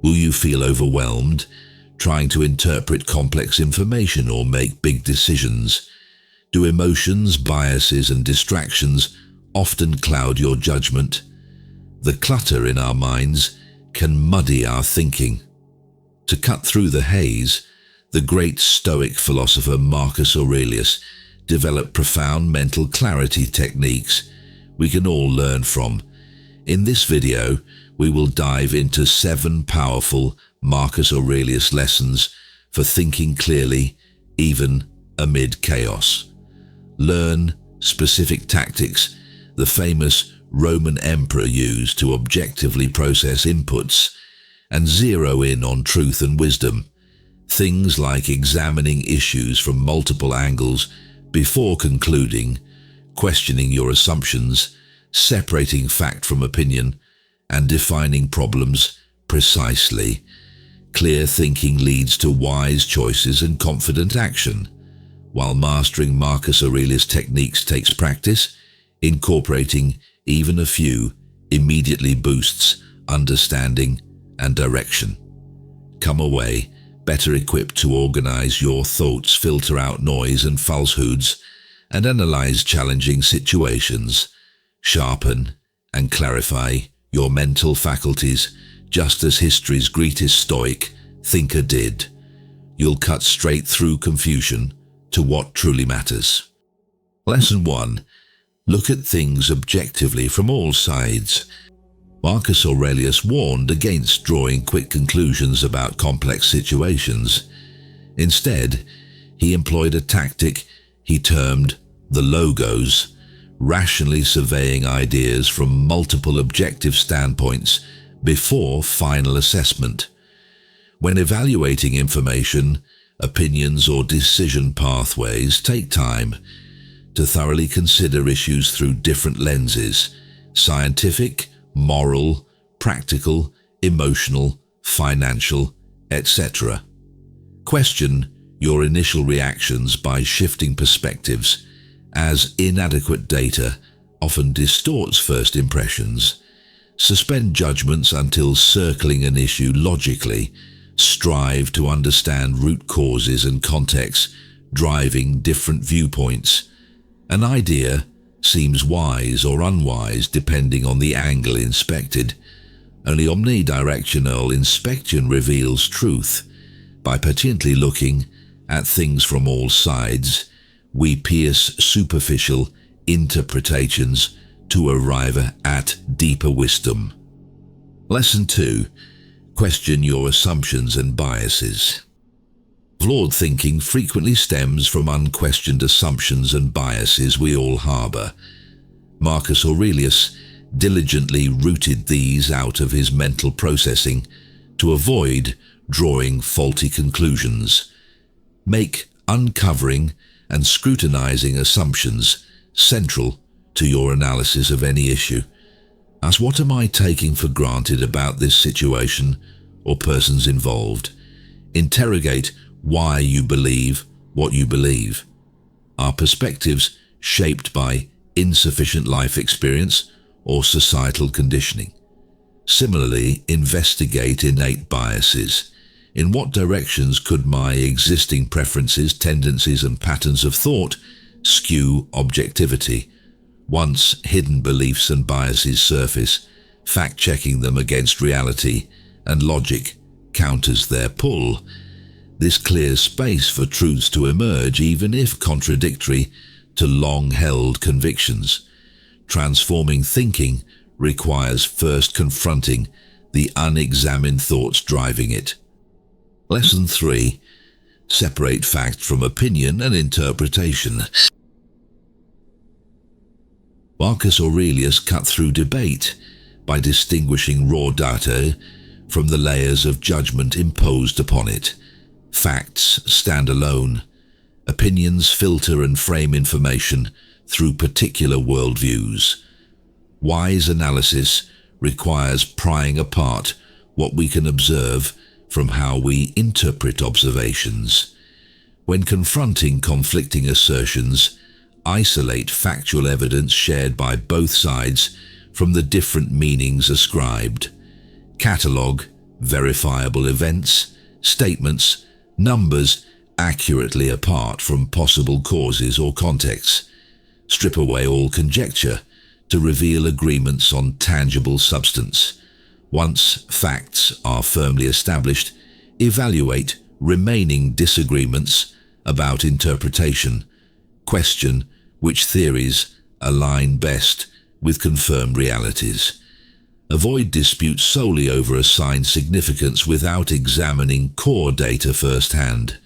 Will you feel overwhelmed, trying to interpret complex information or make big decisions? Do emotions, biases, and distractions often cloud your judgment? The clutter in our minds can muddy our thinking. To cut through the haze, the great Stoic philosopher Marcus Aurelius developed profound mental clarity techniques we can all learn from. In this video, we will dive into 7 powerful Marcus Aurelius lessons for thinking clearly, even amid chaos. Learn specific tactics the famous Roman emperor used to objectively process inputs and zero in on truth and wisdom. Things like examining issues from multiple angles before concluding, questioning your assumptions, separating fact from opinion, and defining problems precisely. Clear thinking leads to wise choices and confident action. While mastering Marcus Aurelius techniques takes practice, incorporating even a few immediately boosts understanding and direction. Come away better equipped to organize your thoughts, filter out noise and falsehoods, and analyze challenging situations. Sharpen and clarify your mental faculties, just as history's greatest Stoic thinker did. You'll cut straight through confusion to what truly matters. Lesson 1. Look at things objectively from all sides. Marcus Aurelius warned against drawing quick conclusions about complex situations. Instead, he employed a tactic he termed the logos, rationally surveying ideas from multiple objective standpoints before final assessment. When evaluating information, opinions or decision pathways, take time to thoroughly consider issues through different lenses: scientific, moral, practical, emotional, financial, etc. Question your initial reactions by shifting perspectives, as inadequate data often distorts first impressions. Suspend judgments until circling an issue logically. Strive to understand root causes and contexts driving different viewpoints. An idea seems wise or unwise depending on the angle inspected. Only omnidirectional inspection reveals truth. By patiently looking at things from all sides, we pierce superficial interpretations to arrive at deeper wisdom. Lesson 2. Question your assumptions and biases. Flawed thinking frequently stems from unquestioned assumptions and biases we all harbor. Marcus Aurelius diligently rooted these out of his mental processing to avoid drawing faulty conclusions. Make uncovering and scrutinizing assumptions central to your analysis of any issue. Ask, what am I taking for granted about this situation or persons involved? Interrogate why you believe what you believe. Are perspectives shaped by insufficient life experience or societal conditioning? Similarly, investigate innate biases. In what directions could my existing preferences, tendencies, and patterns of thought skew objectivity? Once hidden beliefs and biases surface, fact-checking them against reality and logic counters their pull. This clears space for truths to emerge, even if contradictory to long-held convictions. Transforming thinking requires first confronting the unexamined thoughts driving it. Lesson 3. Separate fact from opinion and interpretation. Marcus Aurelius cut through debate by distinguishing raw data from the layers of judgment imposed upon it. Facts stand alone. Opinions filter and frame information through particular worldviews. Wise analysis requires prying apart what we can observe from how we interpret observations. When confronting conflicting assertions, isolate factual evidence shared by both sides from the different meanings ascribed. Catalogue, verifiable events, statements, numbers accurately apart from possible causes or contexts. Strip away all conjecture to reveal agreements on tangible substance. Once facts are firmly established, evaluate remaining disagreements about interpretation. Question which theories align best with confirmed realities. Avoid disputes solely over assigned significance without examining core data firsthand.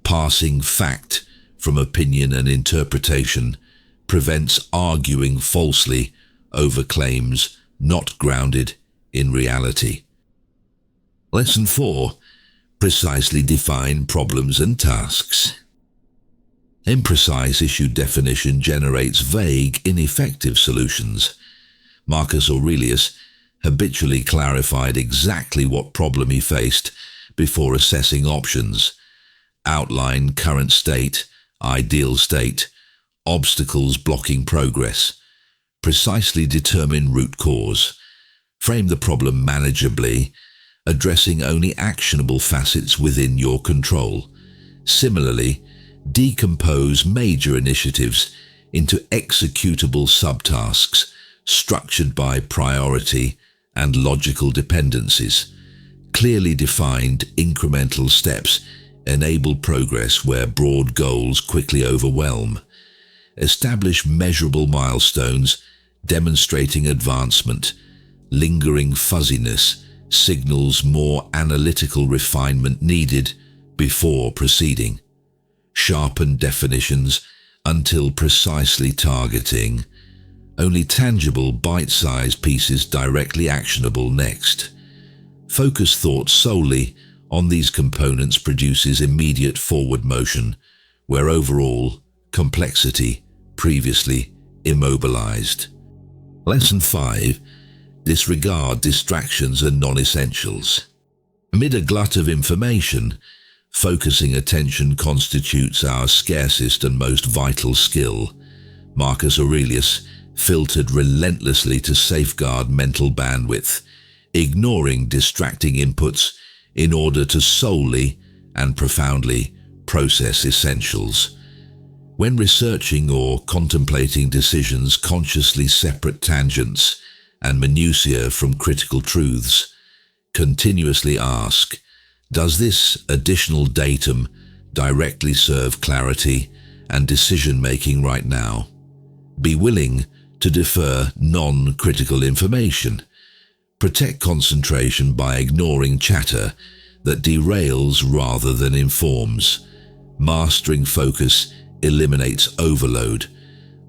Passing fact from opinion and interpretation prevents arguing falsely over claims not grounded in reality. Lesson 4. Precisely define problems and tasks. Imprecise issue definition generates vague, ineffective solutions. Marcus Aurelius habitually clarified exactly what problem he faced before assessing options. Outline current state, ideal state, obstacles blocking progress. Precisely determine root cause. Frame the problem manageably, addressing only actionable facets within your control. Similarly, decompose major initiatives into executable subtasks structured by priority and logical dependencies. Clearly defined incremental steps enable progress where broad goals quickly overwhelm. Establish measurable milestones demonstrating advancement. Lingering fuzziness signals more analytical refinement needed before proceeding. Sharpen definitions until precisely targeting. Only tangible, bite-sized pieces directly actionable next. Focus thought solely on these components produces immediate forward motion, where overall complexity previously immobilized. Lesson 5. Disregard distractions and non-essentials. Amid a glut of information, focusing attention constitutes our scarcest and most vital skill. Marcus Aurelius filtered relentlessly to safeguard mental bandwidth, ignoring distracting inputs in order to solely and profoundly process essentials. When researching or contemplating decisions, consciously separate tangents and minutiae from critical truths. Continuously ask, does this additional datum directly serve clarity and decision-making right now? Be willing to defer non-critical information. Protect concentration by ignoring chatter that derails rather than informs. Mastering focus eliminates overload.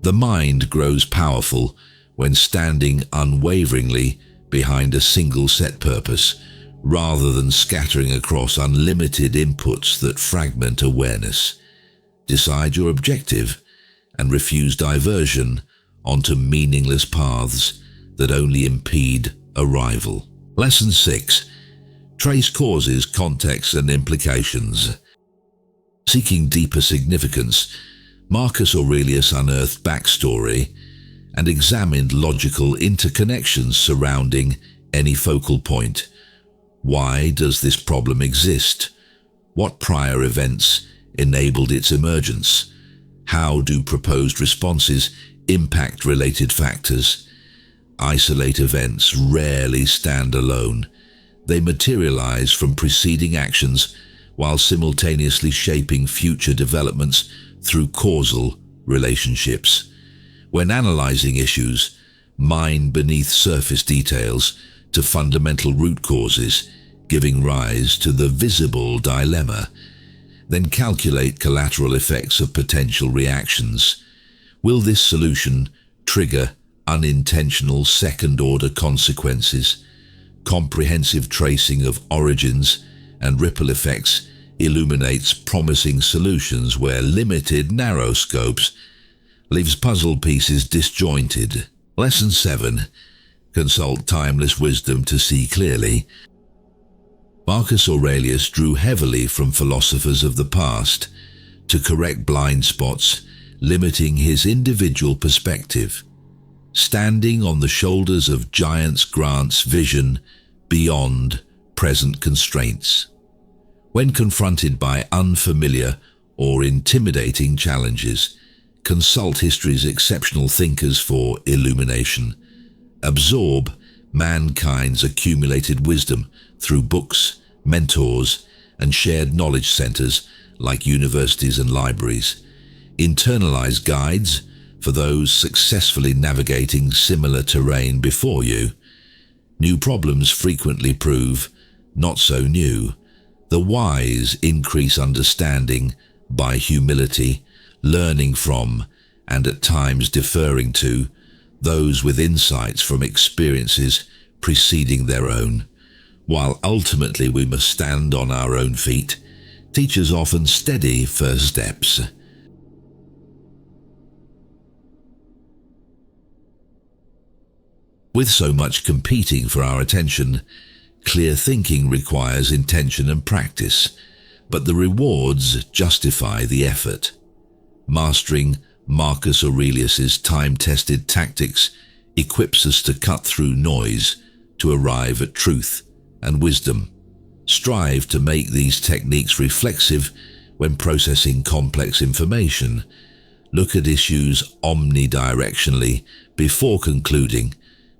The mind grows powerful when standing unwaveringly behind a single set purpose, rather than scattering across unlimited inputs that fragment awareness. Decide your objective and refuse diversion onto meaningless paths that only impede arrival. Lesson 6. Trace causes, contexts, and implications. Seeking deeper significance, Marcus Aurelius unearthed backstory and examined logical interconnections surrounding any focal point. Why does this problem exist? What prior events enabled its emergence? How do proposed responses impact related factors? Isolate events rarely stand alone. They materialize from preceding actions while simultaneously shaping future developments through causal relationships. When analyzing issues, mine beneath surface details to fundamental root causes, giving rise to the visible dilemma. Then calculate collateral effects of potential reactions. Will this solution trigger unintentional second-order consequences? Comprehensive tracing of origins and ripple effects illuminates promising solutions where limited narrow scopes leaves puzzle pieces disjointed. Lesson 7. Consult timeless wisdom to see clearly. Marcus Aurelius drew heavily from philosophers of the past to correct blind spots, limiting his individual perspective. Standing on the shoulders of giants grants vision beyond present constraints. When confronted by unfamiliar or intimidating challenges, consult history's exceptional thinkers for illumination. Absorb mankind's accumulated wisdom through books, mentors, and shared knowledge centers like universities and libraries. Internalize guides for those successfully navigating similar terrain before you. New problems frequently prove not so new. The wise increase understanding by humility, learning from, and at times deferring to, those with insights from experiences preceding their own. While ultimately we must stand on our own feet, teachers often steady first steps. With so much competing for our attention, clear thinking requires intention and practice, but the rewards justify the effort. Mastering Marcus Aurelius's time-tested tactics equips us to cut through noise to arrive at truth and wisdom. Strive to make these techniques reflexive when processing complex information. Look at issues omnidirectionally before concluding.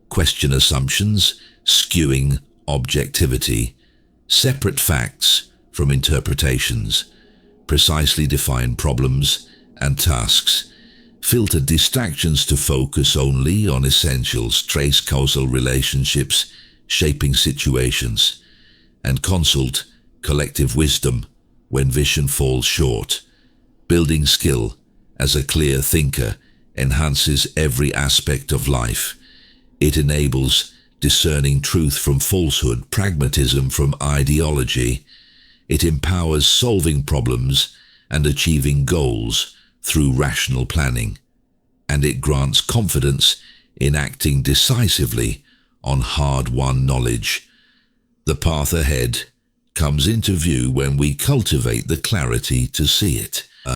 Question assumptions, skewing objectivity. Separate facts from interpretations. Precisely define problems and tasks. Filter distractions to focus only on essentials. Trace causal relationships shaping situations. And consult collective wisdom when vision falls short. Building skill as a clear thinker enhances every aspect of life. It enables discerning truth from falsehood, pragmatism from ideology. It empowers solving problems and achieving goals through rational planning. And it grants confidence in acting decisively on hard-won knowledge. The path ahead comes into view when we cultivate the clarity to see it.